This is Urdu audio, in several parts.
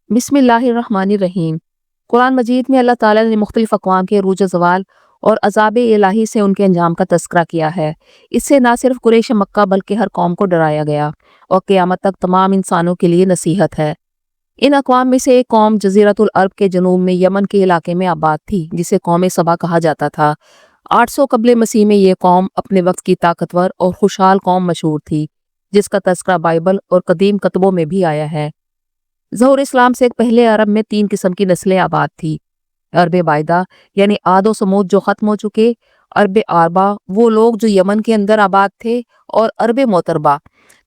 بسم اللہ الرحمن الرحیم۔ قرآن مجید میں اللہ تعالیٰ نے مختلف اقوام کے عروج و زوال اور عذاب الہی سے ان کے انجام کا تذکرہ کیا ہے۔ اس سے نہ صرف قریش مکہ بلکہ ہر قوم کو ڈرایا گیا اور قیامت تک تمام انسانوں کے لیے نصیحت ہے۔ ان اقوام میں سے ایک قوم جزیرۃ العرب کے جنوب میں یمن کے علاقے میں آباد تھی جسے قوم سبا کہا جاتا تھا۔ 800 قبل مسیح میں یہ قوم اپنے وقت کی طاقتور اور خوشحال قوم مشہور تھی جس کا تذکرہ بائبل اور قدیم کتبوں میں بھی آیا ہے۔ ظہور اسلام سے پہلے عرب میں 3 قسم کی نسلیں آباد تھی۔ عرب بائدہ یعنی عاد و سمود جو ختم ہو چکے، عرب آربا وہ لوگ جو یمن کے اندر آباد تھے، اور عرب موتربہ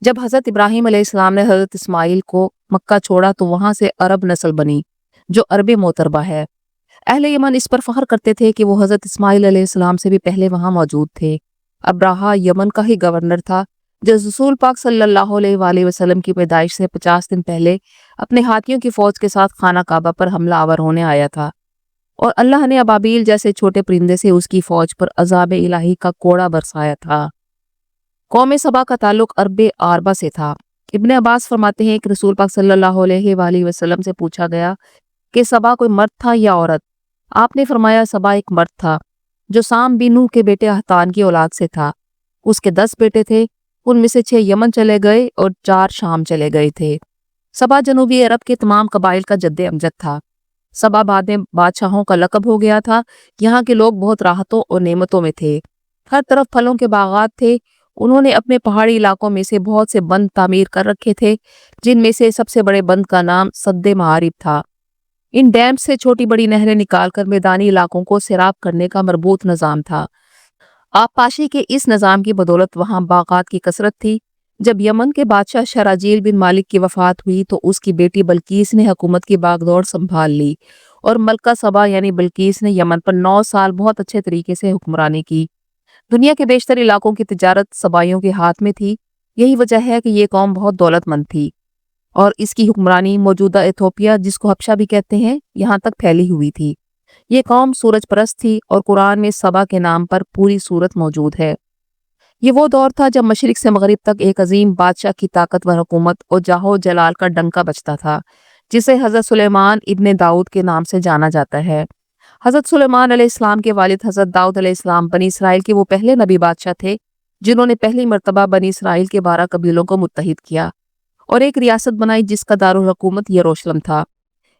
جب حضرت ابراہیم علیہ السلام نے حضرت اسماعیل کو مکہ چھوڑا تو وہاں سے عرب نسل بنی جو عرب موتربہ ہے۔ اہل یمن اس پر فخر کرتے تھے کہ وہ حضرت اسماعیل علیہ السلام سے بھی پہلے وہاں موجود تھے۔ ابراہا یمن کا ہی گورنر تھا جو رسول پاک صلی اللہ علیہ وآلہ وسلم کی پیدائش سے 50 دن پہلے اپنے ہاتھیوں کی فوج کے ساتھ خانہ کعبہ پر حملہ آور ہونے آیا تھا، اور اللہ نے ابابیل جیسے چھوٹے پرندے سے اس کی فوج پر عذاب الہی کا کوڑا برسایا تھا۔ قوم سبا کا تعلق عرب آربا سے تھا۔ ابن عباس فرماتے ہیں کہ رسول پاک صلی اللہ علیہ وآلہ وسلم سے پوچھا گیا کہ سبا کوئی مرد تھا یا عورت؟ آپ نے فرمایا سبا ایک مرد تھا جو سام بن نوح کے بیٹے احتان کی اولاد سے تھا۔ اس کے 10 بیٹے تھے، ان میں سے 6 یمن چلے گئے اور 4 شام چلے گئے تھے۔ سبا جنوبی عرب کے تمام قبائل کا جد امجد تھا۔ سبا بعد میں بادشاہوں کا لقب ہو گیا تھا۔ یہاں کے لوگ بہت راحتوں اور نعمتوں میں تھے، ہر طرف پھلوں کے باغات تھے۔ انہوں نے اپنے پہاڑی علاقوں میں سے بہت سے بند تعمیر کر رکھے تھے، جن میں سے سب سے بڑے بند کا نام سد معارب تھا۔ ان ڈیم سے چھوٹی بڑی نہریں نکال کر میدانی علاقوں کو سیراب کرنے کا مربوط نظام تھا۔ آبپاشی کے اس نظام کی بدولت وہاں باغات کی کثرت تھی۔ جب یمن کے بادشاہ شراجیل بن مالک کی وفات ہوئی تو اس کی بیٹی بلقیس نے حکومت کی باغ دوڑ سنبھال لی، اور ملکہ سبا یعنی بلقیس نے یمن پر 9 سال بہت اچھے طریقے سے حکمرانی کی۔ دنیا کے بیشتر علاقوں کی تجارت سبائیوں کے ہاتھ میں تھی۔ یہی وجہ ہے کہ یہ قوم بہت دولت مند تھی، اور اس کی حکمرانی موجودہ ایتھوپیا جس کو حبشہ بھی کہتے ہیں یہاں تک پھیلی ہوئی تھی۔ یہ قوم سورج پرست تھی، اور قرآن میں سبا کے نام پر پوری سورت موجود ہے۔ یہ وہ دور تھا جب مشرق سے مغرب تک ایک عظیم بادشاہ کی طاقتور حکومت اور جاہ و جلال کا ڈنکا بجتا تھا، جسے حضرت سلیمان ابن داؤد کے نام سے جانا جاتا ہے۔ حضرت سلیمان علیہ السلام کے والد حضرت داؤد علیہ السلام بنی اسرائیل کے وہ پہلے نبی بادشاہ تھے جنہوں نے پہلی مرتبہ بنی اسرائیل کے 12 قبیلوں کو متحد کیا اور ایک ریاست بنائی جس کا دارالحکومت یروشلم تھا۔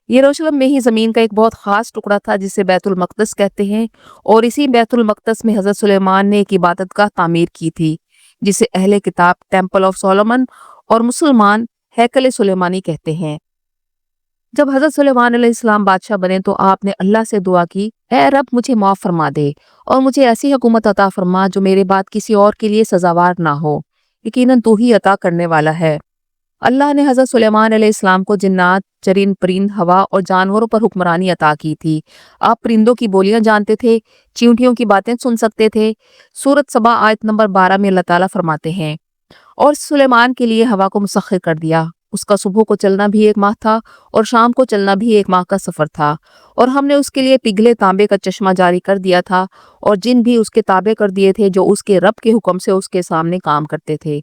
یروشلم میں ہی زمین کا ایک بہت خاص ٹکڑا تھا جسے بیت المقدس کہتے ہیں، اور اسی بیت المقدس میں حضرت سلیمان نے ایک عبادت گاہ تعمیر کی تھی جسے اہل کتاب ٹیمپل آف سولومن اور مسلمان ہیکل سلیمانی کہتے ہیں۔ جب حضرت سلیمان علیہ السلام بادشاہ بنے تو آپ نے اللہ سے دعا کی، اے رب مجھے معاف فرما دے اور مجھے ایسی حکومت عطا فرما جو میرے بعد کسی اور کے لیے سزاوار نہ ہو، یقیناً تو ہی عطا کرنے والا ہے۔ اللہ نے حضرت سلیمان علیہ السلام کو جنات، چرند پرند، ہوا اور جانوروں پر حکمرانی عطا کی تھی۔ آپ پرندوں کی بولیاں جانتے تھے، چیونٹیوں کی باتیں سن سکتے تھے۔ سورۃ سبا آیت نمبر 12 میں اللہ تعالیٰ فرماتے ہیں، اور سلیمان کے لیے ہوا کو مسخر کر دیا، اس کا صبح کو چلنا بھی 1 ماہ تھا اور شام کو چلنا بھی 1 ماہ کا سفر تھا، اور ہم نے اس کے لیے پگھلے تانبے کا چشمہ جاری کر دیا تھا، اور جن بھی اس کے تابع کر دیے تھے جو اس کے رب کے حکم سے اس کے سامنے کام کرتے تھے۔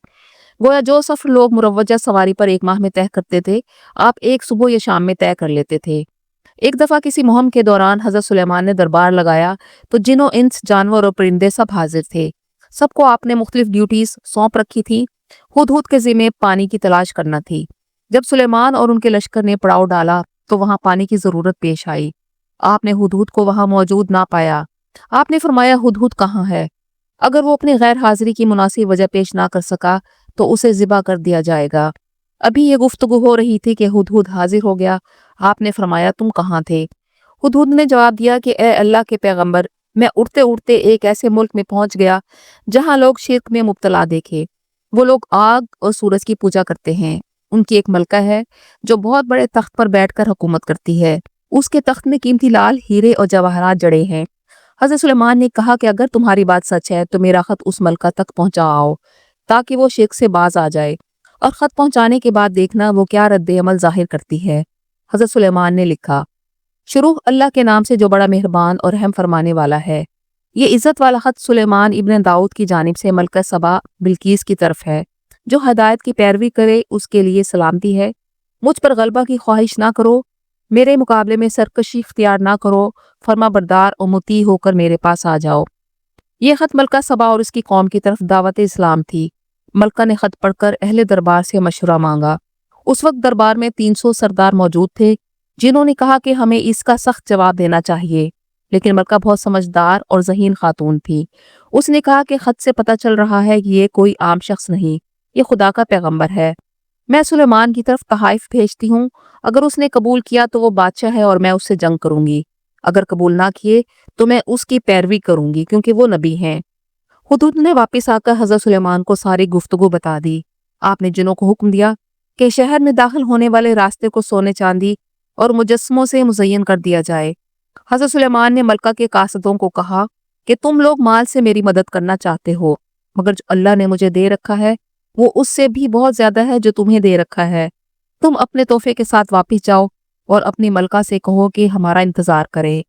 گویا جو سفر لوگ مروجہ سواری پر 1 ماہ میں طے کرتے تھے، آپ ایک صبح یا شام میں طے کر لیتے تھے۔ ایک دفعہ کسی مہم کے دوران حضرت سلیمان نے دربار لگایا تو جن و انس، جانور اور پرندے سب حاضر تھے۔ سب کو آپ نے مختلف ڈیوٹیز سونپ رکھی تھی۔ ہدہد کے ذمے پانی کی تلاش کرنا تھی۔ جب سلیمان اور ان کے لشکر نے پڑاؤ ڈالا تو وہاں پانی کی ضرورت پیش آئی۔ آپ نے ہدہد کو وہاں موجود نہ پایا۔ آپ نے فرمایا ہدہد کہاں ہے؟ اگر وہ اپنی غیر حاضری کی مناسب وجہ پیش نہ کر سکا تو اسے ذبح کر دیا جائے گا۔ ابھی یہ گفتگو ہو رہی تھی کہ ہدہد حاضر ہو گیا۔ آپ نے فرمایا تم کہاں تھے؟ ہدہد نے جواب دیا کہ اے اللہ کے پیغمبر، میں اڑتے اڑتے ایک ایسے ملک میں پہنچ گیا جہاں لوگ شرک میں مبتلا دیکھے۔ وہ لوگ آگ اور سورج کی پوجا کرتے ہیں۔ ان کی ایک ملکہ ہے جو بہت بڑے تخت پر بیٹھ کر حکومت کرتی ہے۔ اس کے تخت میں قیمتی لال ہیرے اور جواہرات جڑے ہیں۔ حضرت سلیمان نے کہا کہ اگر تمہاری بات سچ ہے تو میرا خط اس ملکہ تک پہنچاؤ تاکہ وہ شرک سے باز آ جائے، اور خط پہنچانے کے بعد دیکھنا وہ کیا رد عمل ظاہر کرتی ہے۔ حضرت سلیمان نے لکھا، شروع اللہ کے نام سے جو بڑا مہربان اور رحم فرمانے والا ہے۔ یہ عزت والا خط سلیمان ابن داؤد کی جانب سے ملکہ سبا بلقیس کی طرف ہے۔ جو ہدایت کی پیروی کرے اس کے لیے سلامتی ہے۔ مجھ پر غلبہ کی خواہش نہ کرو، میرے مقابلے میں سرکشی اختیار نہ کرو، فرما بردار اور مطیع ہو کر میرے پاس آ جاؤ۔ یہ خط ملکہ سبا اور اس کی قوم کی طرف دعوت اسلام تھی۔ ملکہ نے خط پڑھ کر اہل دربار سے مشورہ مانگا۔ اس وقت دربار میں 300 سردار موجود تھے جنہوں نے کہا کہ ہمیں اس کا سخت جواب دینا چاہیے، لیکن ملکہ بہت سمجھدار اور ذہین خاتون تھی۔ اس نے کہا کہ خط سے پتہ چل رہا ہے کہ یہ کوئی عام شخص نہیں، یہ خدا کا پیغمبر ہے۔ میں سلیمان کی طرف تحائف بھیجتی ہوں، اگر اس نے قبول کیا تو وہ بادشاہ ہے اور میں اس سے جنگ کروں گی، اگر قبول نہ کیے تو میں اس کی پیروی کروں گی کیونکہ وہ نبی ہیں۔ حدود نے واپس آ کر حضرت سلیمان کو ساری گفتگو بتا دی۔ آپ نے جنوں کو حکم دیا کہ شہر میں داخل ہونے والے راستے کو سونے چاندی اور مجسموں سے مزین کر دیا جائے۔ حضرت سلیمان نے ملکہ کے قاصدوں کو کہا کہ تم لوگ مال سے میری مدد کرنا چاہتے ہو، مگر جو اللہ نے مجھے دے رکھا ہے وہ اس سے بھی بہت زیادہ ہے جو تمہیں دے رکھا ہے۔ تم اپنے تحفے کے ساتھ واپس جاؤ اور اپنی ملکہ سے کہو کہ ہمارا انتظار کرے،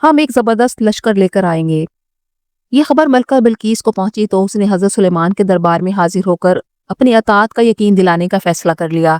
ہم ایک زبردست لشکر لے کر آئیں گے۔ یہ خبر ملکہ بلقیس کو پہنچی تو اس نے حضرت سلیمان کے دربار میں حاضر ہو کر اپنی اطاعت کا یقین دلانے کا فیصلہ کر لیا۔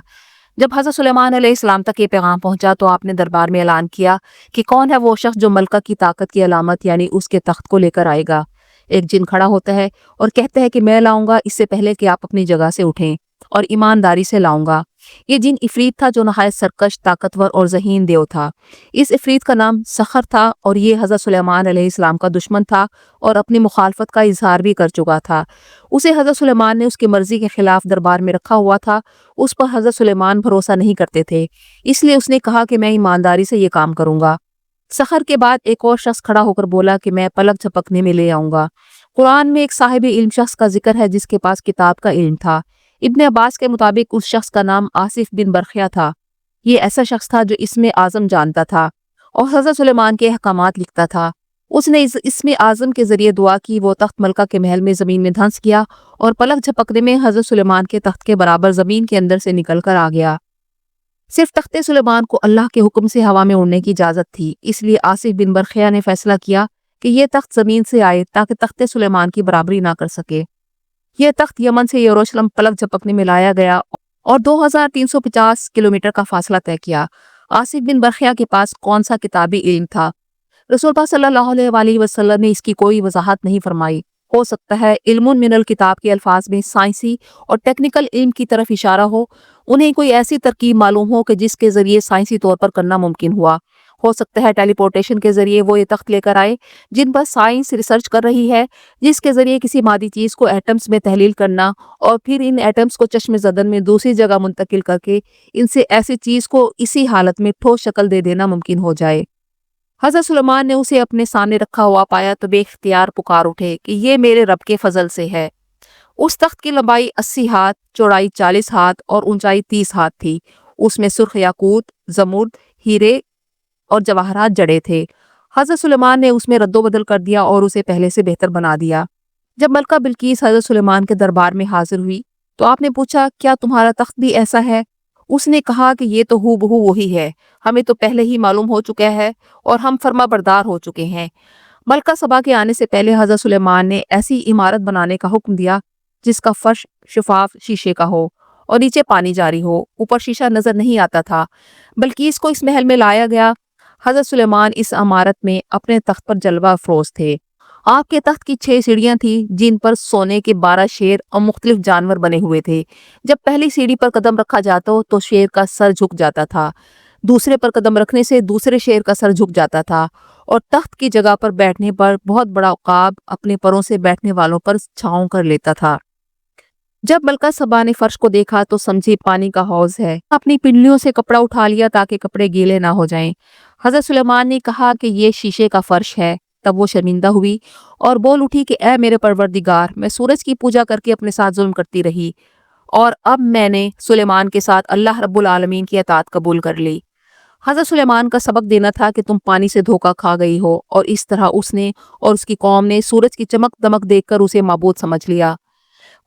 جب حضرت سلیمان علیہ السلام تک یہ پیغام پہنچا تو آپ نے دربار میں اعلان کیا کہ کون ہے وہ شخص جو ملکہ کی طاقت کی علامت یعنی اس کے تخت کو لے کر آئے گا۔ ایک جن کھڑا ہوتا ہے اور کہتا ہے کہ میں لاؤں گا، اس سے پہلے کہ آپ اپنی جگہ سے اٹھیں، اور ایمانداری سے لاؤں گا۔ یہ جن عفریت تھا جو نہایت سرکش، طاقتور اور ذہین دیو تھا۔ اس عفریت کا نام سخر تھا اور یہ حضرت سلیمان علیہ السلام کا دشمن تھا اور اپنی مخالفت کا اظہار بھی کر چکا تھا۔ اسے حضرت سلیمان نے اس کی مرضی کے خلاف دربار میں رکھا ہوا تھا۔ اس پر حضرت سلیمان بھروسہ نہیں کرتے تھے، اس لیے اس نے کہا کہ میں ایمانداری سے یہ کام کروں گا۔ سخر کے بعد ایک اور شخص کھڑا ہو کر بولا کہ میں پلک جھپکنے میں لے آؤں گا۔ قرآن میں ایک صاحب علم شخص کا ذکر ہے جس کے پاس کتاب کا علم تھا۔ ابن عباس کے مطابق اس شخص کا نام آصف بن برخیہ تھا۔ یہ ایسا شخص تھا جو اسم اعظم جانتا تھا اور حضرت سلیمان کے احکامات لکھتا تھا۔ اس نے اس اسم اعظم کے ذریعے دعا کی، وہ تخت ملکہ کے محل میں زمین میں دھنس گیا اور پلک جھپکنے میں حضرت سلیمان کے تخت کے برابر زمین کے اندر سے نکل کر آ گیا۔ صرف تخت سلیمان کو اللہ کے حکم سے ہوا میں اڑنے کی اجازت تھی، اس لیے آصف بن برخیہ نے فیصلہ کیا کہ یہ تخت زمین سے آئے تاکہ تخت سلیمان کی برابری نہ کر سکے۔ یہ تخت یمن سے یروشلم پلک جھپکنے میں لایا گیا اور 2350 کلومیٹر کا فاصلہ طے کیا۔ آصف بن برخیہ کے پاس کون سا کتابی علم تھا؟ رسول اللہ صلی اللہ علیہ وآلہ وسلم نے اس کی کوئی وضاحت نہیں فرمائی۔ ہو سکتا ہے علم من الکتاب کے الفاظ میں سائنسی اور ٹیکنیکل علم کی طرف اشارہ ہو، انہیں کوئی ایسی ترکیب معلوم ہو کہ جس کے ذریعے سائنسی طور پر کرنا ممکن ہوا۔ ہو سکتا ہے ٹیلی پورٹیشن کے ذریعے وہ یہ تخت لے کر آئے جن پر سائنس ریسرچ کر رہی ہے، جس کے ذریعے کسی مادی چیز کو ایٹمز میں تحلیل کرنا اور پھر ان ایٹمز کو چشم زدن میں دوسری جگہ منتقل کر کے ان سے ایسی چیز کو اسی حالت میں ٹھوس شکل دے دینا ممکن ہو جائے۔ حضرت سلیمان نے اسے اپنے سامنے رکھا ہوا پایا تو بے اختیار پکار اٹھے کہ یہ میرے رب کے فضل سے ہے۔ اس تخت کی لمبائی 80 ہاتھ، چوڑائی 40 ہاتھ اور اونچائی 30 ہاتھ تھی۔ اس میں سرخ یاقوت، زمرد، ہیرے اور جواہرات جڑے تھے۔ حضرت سلیمان نے اس میں رد و بدل کر دیا اور اسے پہلے سے بہتر بنا دیا۔ جب ملکہ بلقیس حضرت سلیمان کے دربار میں حاضر ہوئی تو آپ نے پوچھا کیا تمہارا تخت بھی ایسا ہے؟ اس نے کہا کہ یہ تو ہو بہو وہی ہے، ہمیں تو پہلے ہی معلوم ہو چکا ہے اور ہم فرما بردار ہو چکے ہیں۔ ملکہ سبا کے آنے سے پہلے حضرت سلیمان نے ایسی عمارت بنانے کا حکم دیا جس کا فرش شفاف شیشے کا ہو اور نیچے پانی جاری ہو، اوپر شیشہ نظر نہیں آتا تھا۔ بلقیس کو اس محل میں لایا گیا۔ حضرت سلیمان اس عمارت میں اپنے تخت پر جلوہ افروز تھے۔ آپ کے تخت کی 6 سیڑھیاں تھیں جن پر سونے کے 12 شیر اور مختلف جانور بنے ہوئے تھے۔ جب پہلی سیڑھی پر قدم رکھا جاتا تو شیر کا سر جھک جاتا تھا، دوسرے پر قدم رکھنے سے دوسرے شیر کا سر جھک جاتا تھا، اور تخت کی جگہ پر بیٹھنے پر بہت بڑا عقاب اپنے پروں سے بیٹھنے والوں پر چھاؤں کر لیتا تھا۔ جب ملکہ سبا نے فرش کو دیکھا تو سمجھی پانی کا حوض ہے۔ اپنی پنڈلیوں سے کپڑا اٹھا لیا تاکہ کپڑے گیلے نہ ہو جائیں۔ حضرت سلیمان نے کہا کہ یہ شیشے کا فرش ہے۔ تب وہ شرمندہ ہوئی اور بول اٹھی کہ اے میرے پروردگار، میں سورج کی پوجا کر کے اپنے ساتھ ظلم کرتی رہی اور اب میں نے سلیمان کے ساتھ اللہ رب العالمین کی اطاعت قبول کر لی۔ حضرت سلیمان کا سبق دینا تھا کہ تم پانی سے دھوکہ کھا گئی ہو، اور اس طرح اس نے اور اس کی قوم نے سورج کی چمک دمک دیکھ کر اسے معبود سمجھ لیا۔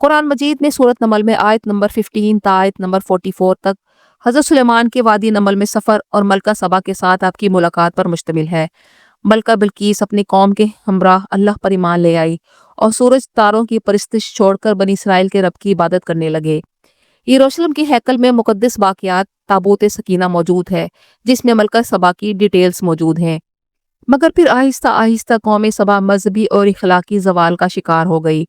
قرآن مجید میں سورۃ نمل میں آیت نمبر 15 تا آیت نمبر 44 تک حضرت سلیمان کے وادی نمل میں سفر اور ملکہ سبا کے ساتھ آپ کی ملاقات پر مشتمل ہے۔ ملکہ بلقیس اپنی قوم کے ہمراہ اللہ پر ایمان لے آئی اور سورج تاروں کی پرستش چھوڑ کر بنی اسرائیل کے رب کی عبادت کرنے لگے۔ یروشلم کے ہیکل میں مقدس باقیات تابوت سکینہ موجود ہے جس میں ملکہ سبا کی ڈیٹیلز موجود ہیں، مگر پھر آہستہ آہستہ قوم سبا مذہبی اور اخلاقی زوال کا شکار ہو گئی۔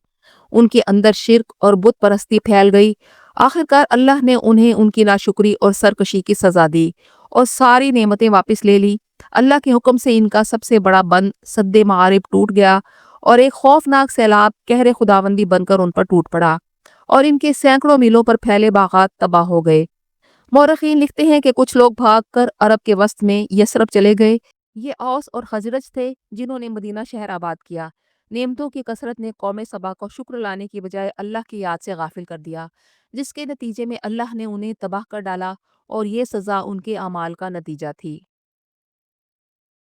ان کے اندر شرک اور بت پرستی پھیل گئی۔ آخرکار اللہ نے انہیں ان کی ناشکری اور سرکشی کی سزا دی اور ساری نعمتیں واپس لے لی۔ اللہ کے حکم سے ان کا سب سے بڑا بند سد معارب ٹوٹ گیا اور ایک خوفناک سیلاب قہر خداوندی بن کر ان پر ٹوٹ پڑا اور ان کے سینکڑوں میلوں پر پھیلے باغات تباہ ہو گئے۔ مورخین لکھتے ہیں کہ کچھ لوگ بھاگ کر عرب کے وسط میں یثرب چلے گئے۔ یہ اوس اور خزرج تھے جنہوں نے مدینہ شہر آباد کیا۔ نعمتوں کی کثرت نے قوم سبا کو شکر لانے کی بجائے اللہ کی یاد سے غافل کر دیا، جس کے نتیجے میں اللہ نے انہیں تباہ کر ڈالا اور یہ سزا ان کے اعمال کا نتیجہ تھی۔